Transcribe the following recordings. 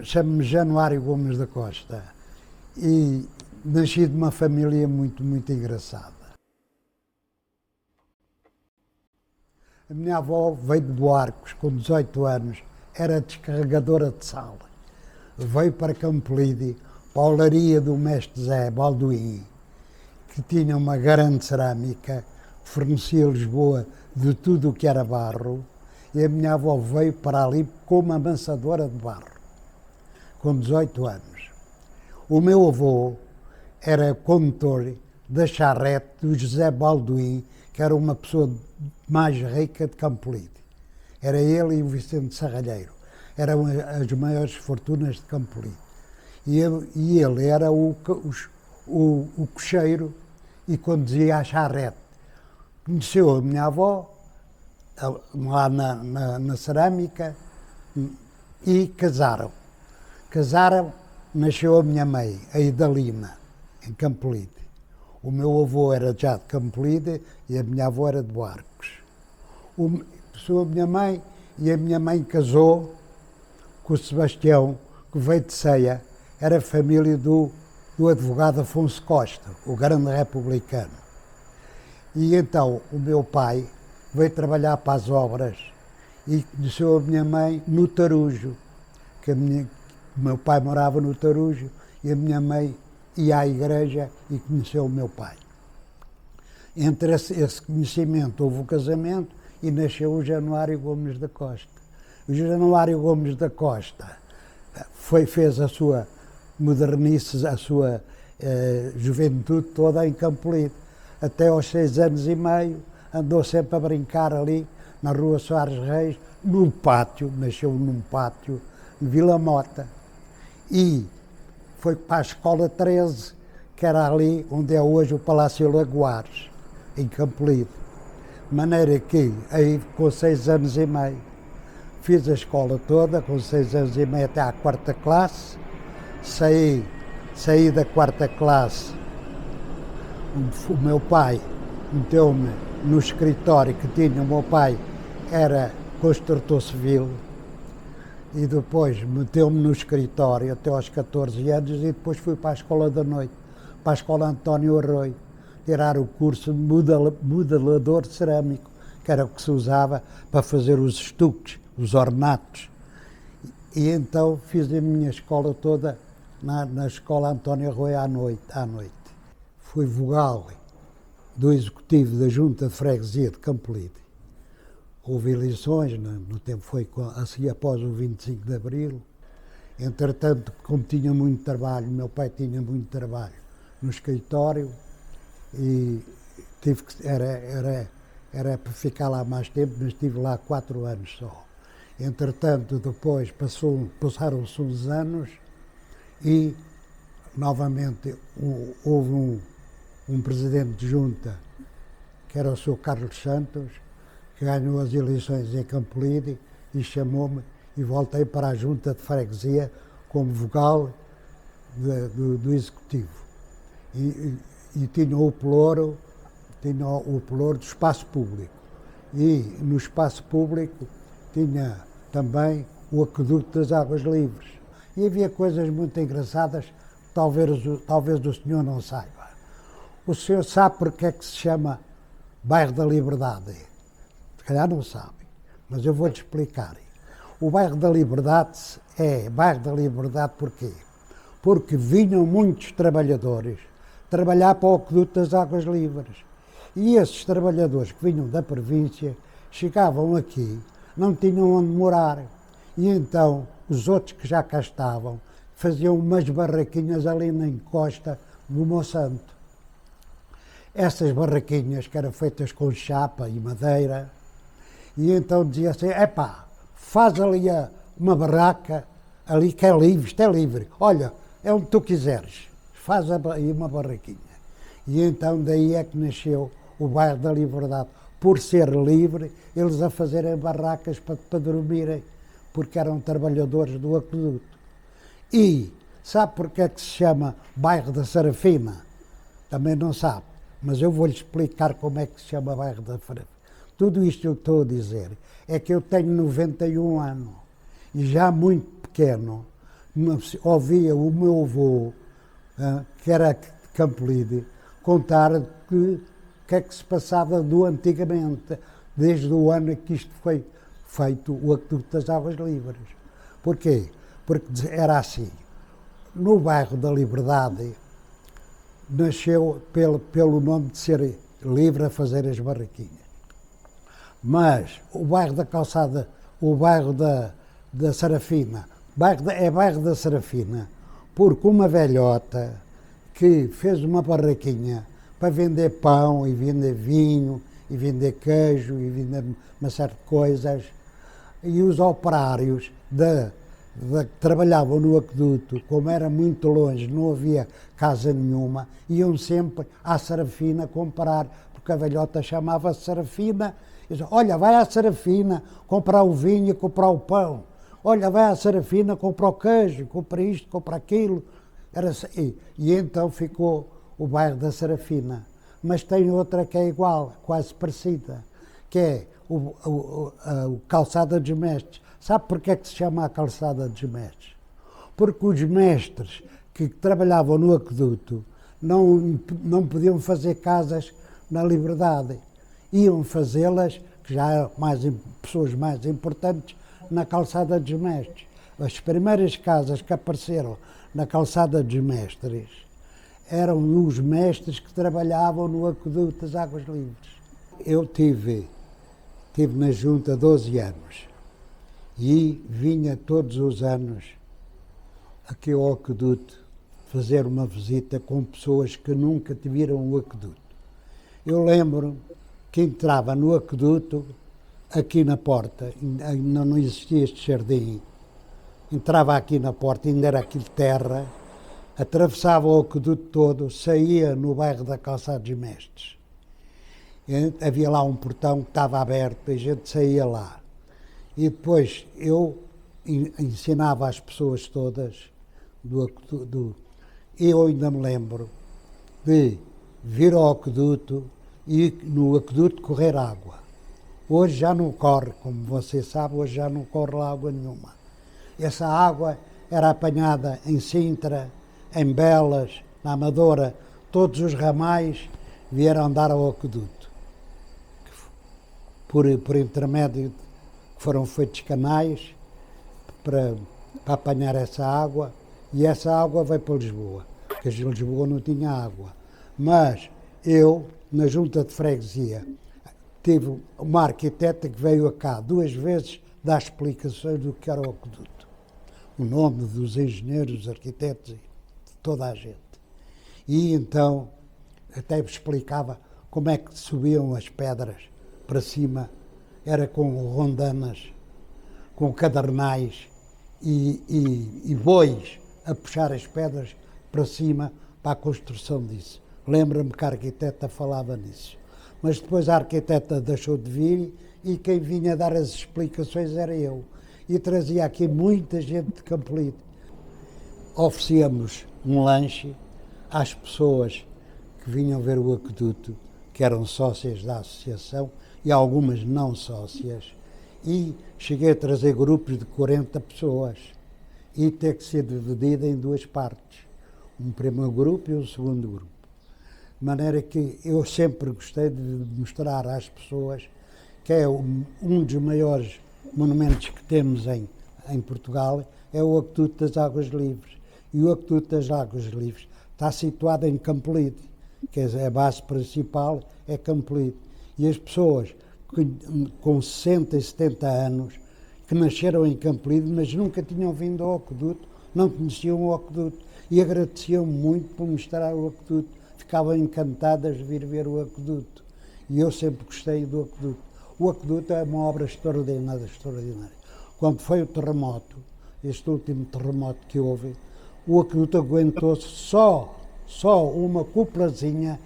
Chamo-me Januário Gomes da Costa e nasci de uma família muito engraçada. A minha avó veio de Buarcos com 18 anos, era descarregadora de sal. Veio para Campolide, para a olaria do mestre Zé Balduim, que tinha uma grande cerâmica, fornecia Lisboa de tudo o que era barro, e a minha avó veio para ali como amansadora de barro, com 18 anos. O meu avô era condutor da charrete do José Balduim, que era uma pessoa mais rica de Campolide. Era ele e o Vicente Sarralheiro. Eram as maiores fortunas de Campolide. E ele era o cocheiro e conduzia a charrete. Conheceu a minha avó lá na cerâmica e casaram. Nasceu a minha mãe, a Idalina, em Campolide. O meu avô era já de Campolide e a minha avó era de Buarcos. Sou a minha mãe e a minha mãe casou com o Sebastião, que veio de Ceia, era família do advogado Afonso Costa, o grande republicano. E então o meu pai veio trabalhar para as obras e conheceu a minha mãe no Tarujo, que o meu pai morava no Tarujo e a minha mãe ia à igreja e conheceu o meu pai. Entre esse conhecimento houve o casamento e nasceu o Januário Gomes da Costa. O Januário Gomes da Costa fez a sua modernice, a sua juventude toda em Campolide. Até aos 6 anos e meio andou sempre a brincar ali na Rua Soares Reis, no pátio, nasceu num pátio, em Vila Mota. E foi para a Escola 13, que era ali onde é hoje o Palácio Lagoares, em Campolide. De maneira que, aí com 6 anos e meio, fiz a escola toda, com 6 anos e meio até à 4ª classe, saí da 4ª classe, o meu pai meteu-me no escritório que tinha, o meu pai era construtor civil, e depois meteu-me no escritório até aos 14 anos e depois fui para a escola da noite, para a escola António Arroio, tirar o curso de modelador cerâmico, que era o que se usava para fazer os estuques, os ornatos. E então fiz a minha escola toda na escola António Arroio à noite. Fui vogal do Executivo da Junta de Freguesia de Campolide. Houve eleições, no tempo foi assim após o 25 de Abril. Entretanto, como tinha muito trabalho, meu pai tinha muito trabalho no escritório e era para ficar lá mais tempo, mas estive lá 4 anos só. Entretanto, depois passaram-se uns anos e novamente houve um presidente de junta, que era o Sr. Carlos Santos, que ganhou as eleições em Campolide e chamou-me e voltei para a junta de freguesia como vogal do Executivo. E tinha o pelouro do espaço público. E no espaço público tinha também o aqueduto das águas livres. E havia coisas muito engraçadas, talvez o senhor não saiba. O senhor sabe porque é que se chama Bairro da Liberdade? Se calhar não sabe, mas eu vou-te explicar. O Bairro da Liberdade é Bairro da Liberdade porquê? Porque vinham muitos trabalhadores trabalhar para o aqueduto das águas livres. E esses trabalhadores que vinham da província chegavam aqui, não tinham onde morar. E então os outros que já cá estavam faziam umas barraquinhas ali na encosta do Monsanto. Essas barraquinhas que eram feitas com chapa e madeira, e então dizia assim, faz ali uma barraca, ali que é livre, isto é livre, olha, é onde tu quiseres, faz aí uma barraquinha. E então daí é que nasceu o Bairro da Liberdade, por ser livre, eles a fazerem barracas para dormirem, porque eram trabalhadores do aqueduto. E sabe porque é que se chama Bairro da Serafina? Também não sabe, mas eu vou-lhe explicar como é que se chama Bairro da Serafina. Tudo isto que eu estou a dizer é que eu tenho 91 anos e já muito pequeno ouvia o meu avô, que era de Campolide, contar que é que se passava do antigamente, desde o ano em que isto foi feito, o Aqueduto das Águas Livres. Porquê? Porque era assim, no bairro da Liberdade, nasceu pelo nome de ser livre a fazer as barraquinhas. Mas o bairro da Calçada, o bairro da Serafina, é bairro da Serafina, porque uma velhota que fez uma barraquinha para vender pão e vender vinho e vender queijo e vender uma série de coisas, e os operários que trabalhavam no aqueduto, como era muito longe, não havia casa nenhuma, iam sempre à Serafina comprar, porque a velhota chamava-se Serafina, e dizia, olha, vai à Serafina comprar o vinho e comprar o pão, olha, vai à Serafina comprar o queijo, compra isto, compra aquilo. E então ficou o bairro da Serafina. Mas tem outra que é igual, quase parecida, que é o Calçada dos Mestres. Sabe porquê é que se chama a Calçada dos Mestres? Porque os mestres que trabalhavam no aqueduto não podiam fazer casas na Liberdade. Iam fazê-las, que já eram pessoas mais importantes, na Calçada dos Mestres. As primeiras casas que apareceram na Calçada dos Mestres eram os mestres que trabalhavam no Aqueduto das Águas Livres. Eu tive na junta 12 anos e vinha todos os anos aqui ao aqueduto fazer uma visita com pessoas que nunca viram o aqueduto. Eu lembro que entrava no aqueduto, aqui na porta, ainda não existia este jardim, entrava aqui na porta, ainda era aquilo terra, atravessava o aqueduto todo, saía no bairro da Calçada dos Mestres. Havia lá um portão que estava aberto e a gente saía lá. E depois eu ensinava às pessoas todas eu ainda me lembro de vir ao aqueduto e no aqueduto correr água. Hoje já não corre, como você sabe, hoje já não corre lá água nenhuma. Essa água era apanhada em Sintra, em Belas, na Amadora, todos os ramais vieram dar ao aqueduto. Por intermédio que foram feitos canais para apanhar essa água, e essa água veio para Lisboa, porque Lisboa não tinha água. Mas eu, na junta de freguesia, tive uma arquiteta que veio cá 2 vezes dar explicações do que era o aqueduto. O nome dos engenheiros, dos arquitetos, de toda a gente. E então até me explicava como é que subiam as pedras para cima, era com rondanas, com cadernais e bois a puxar as pedras para cima para a construção disso. Lembra-me que a arquiteta falava nisso. Mas depois a arquiteta deixou de vir e quem vinha dar as explicações era eu. E trazia aqui muita gente de Campolide. Oferecíamos um lanche às pessoas que vinham ver o aqueduto, que eram sócias da associação e algumas não sócias. E cheguei a trazer grupos de 40 pessoas e ter que ser dividida em 2 partes. Um primeiro grupo e um segundo grupo. De maneira que eu sempre gostei de mostrar às pessoas que é um dos maiores monumentos que temos em Portugal, é o Aqueduto das Águas Livres. E o Aqueduto das Águas Livres está situado em Campolide, que é a base principal, é Campolide. E as pessoas com 60 e 70 anos, que nasceram em Campolide, mas nunca tinham vindo ao aqueduto, não conheciam o aqueduto, e agradeciam muito por mostrar o aqueduto, ficavam encantadas de vir ver o aqueduto. E eu sempre gostei do aqueduto. O aqueduto é uma obra extraordinária, extraordinária. Quando foi o terremoto, este último terremoto que houve, o aqueduto aguentou-se só uma cuplazinha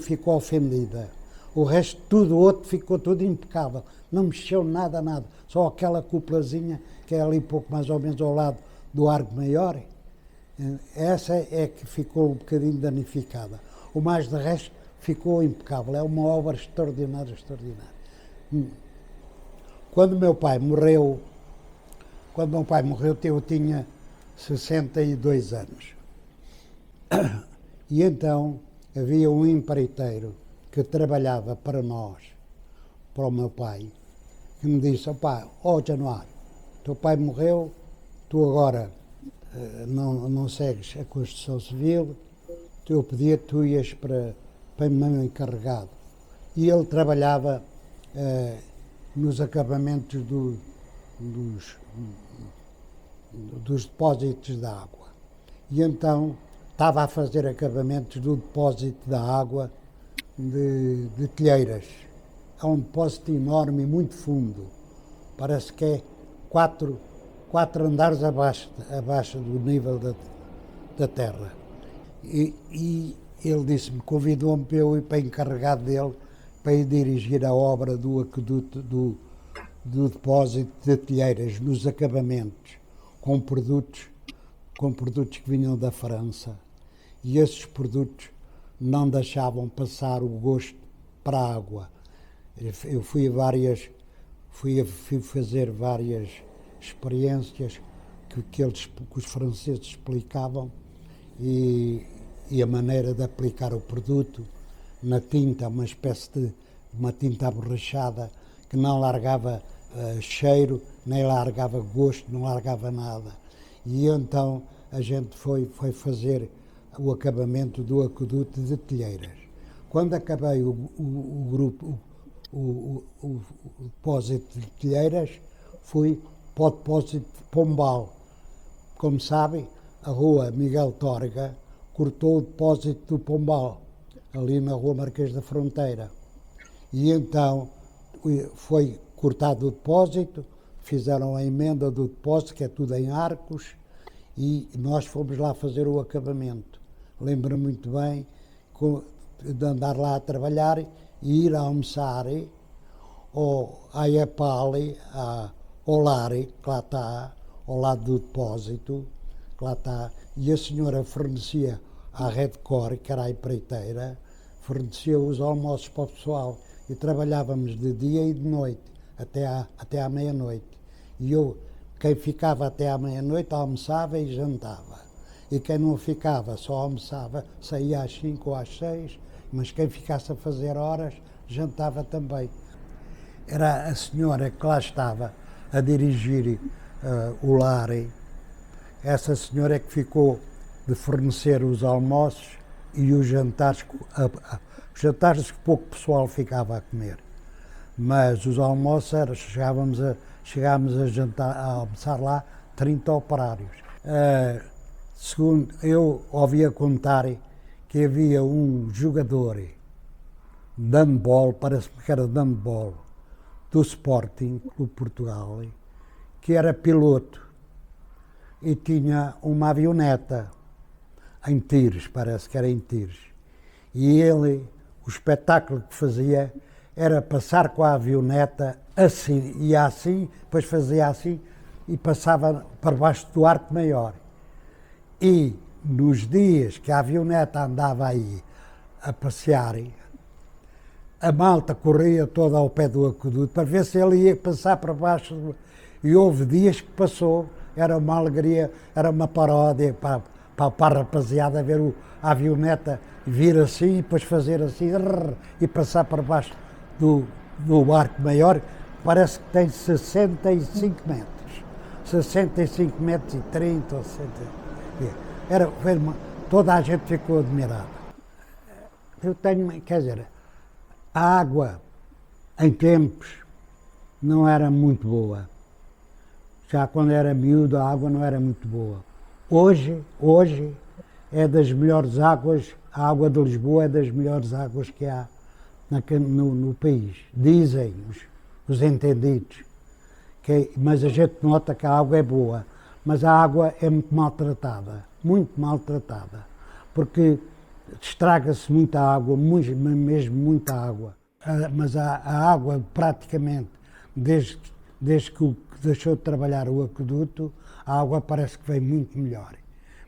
ficou ofendida. O resto, tudo outro, ficou tudo impecável. Não mexeu nada. Só aquela cuplazinha, que é ali pouco mais ou menos ao lado do Arco Maior, essa é que ficou um bocadinho danificada. O mais de resto ficou impecável. É uma obra extraordinária, extraordinária. Quando meu pai morreu, quando meu pai morreu, eu tinha 62 anos. E então havia um empreiteiro que trabalhava para nós, para o meu pai, que me disse: ó Januário, teu pai morreu, tu agora não segues a Constituição Civil, eu pedia que tu ias para meu encarregado. E ele trabalhava nos acabamentos dos depósitos da água. E então estava a fazer acabamentos do depósito da água de Telheiras. É um depósito enorme e muito fundo. Parece que é quatro andares abaixo do nível da terra. E ele disse-me, convidou-me para eu ir para encarregado dele, para ir dirigir a obra do aqueduto do depósito de Telheiras, nos acabamentos, com produtos que vinham da França. E esses produtos não deixavam passar o gosto para a água. Eu fui fazer várias experiências que os franceses explicavam e a maneira de aplicar o produto na tinta, uma espécie de uma tinta aborrachada que não largava cheiro, nem largava gosto, não largava nada. E então a gente foi fazer o acabamento do aqueduto de Telheiras. Quando acabei o depósito de Telheiras, fui para o depósito de Pombal. Como sabem, a rua Miguel Torga cortou o depósito do Pombal, ali na rua Marquês da Fronteira. E então foi cortado o depósito, fizeram a emenda do depósito, que é tudo em arcos, e nós fomos lá fazer o acabamento. Lembro-me muito bem de andar lá a trabalhar e ir a almoçar à Iapali, ao Lari, que lá está, ao lado do depósito, que lá está, e a senhora fornecia à Redcor, que era a empreiteira, fornecia os almoços para o pessoal, e trabalhávamos de dia e de noite, até à meia-noite. E quem ficava até à meia-noite almoçava e jantava. E quem não ficava só almoçava, saía às 5 ou às 6, mas quem ficasse a fazer horas jantava também. Era a senhora que lá estava a dirigir o lar. Essa senhora é que ficou de fornecer os almoços e os jantares que pouco pessoal ficava a comer. Mas os almoços chegámos a almoçar lá 30 operários. Segundo eu ouvia contar que havia um jogador de handball, parece-me que era de handball, do Sporting, do Portugal, que era piloto e tinha uma avioneta em Tires, parece que era em Tires. E ele, o espetáculo que fazia era passar com a avioneta assim, ia assim, depois fazia assim e passava para baixo do Arco Maior. E nos dias que a avioneta andava aí a passear, a malta corria toda ao pé do aqueduto para ver se ele ia passar para baixo. E houve dias que passou, era uma alegria, era uma paródia para a rapaziada ver a avioneta vir assim e depois fazer assim e passar para baixo do Arco Maior, parece que tem 65 metros. 65 metros e 30 ou 60. Toda a gente ficou admirada. Eu tenho, quer dizer, a água em tempos não era muito boa. Já quando era miúdo a água não era muito boa. Hoje é das melhores águas, a água de Lisboa é das melhores águas que há no país. Dizem os entendidos. Mas a gente nota que a água é boa, mas a água é muito maltratada, porque estraga-se muita água, mesmo muita água. Mas a água praticamente, desde que deixou de trabalhar o aqueduto, a água parece que veio muito melhor.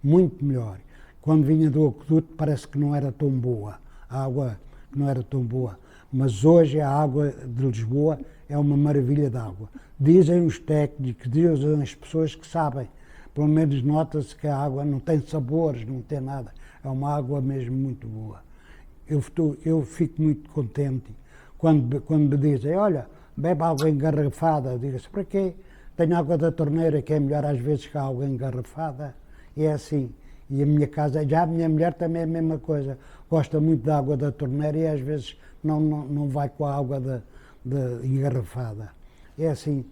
Muito melhor. Quando vinha do aqueduto parece que não era tão boa, a água não era tão boa. Mas hoje a água de Lisboa é uma maravilha de água. Dizem os técnicos, dizem as pessoas que sabem. Pelo menos nota-se que a água não tem sabores, não tem nada. É uma água mesmo muito boa. Eu fico muito contente quando me dizem, olha, bebe água engarrafada. Digo-se, para quê? Tenho água da torneira, que é melhor às vezes que a água engarrafada. É assim. E a minha casa, já a minha mulher também é a mesma coisa. Gosta muito da água da torneira e às vezes não vai com a água engarrafada. É assim.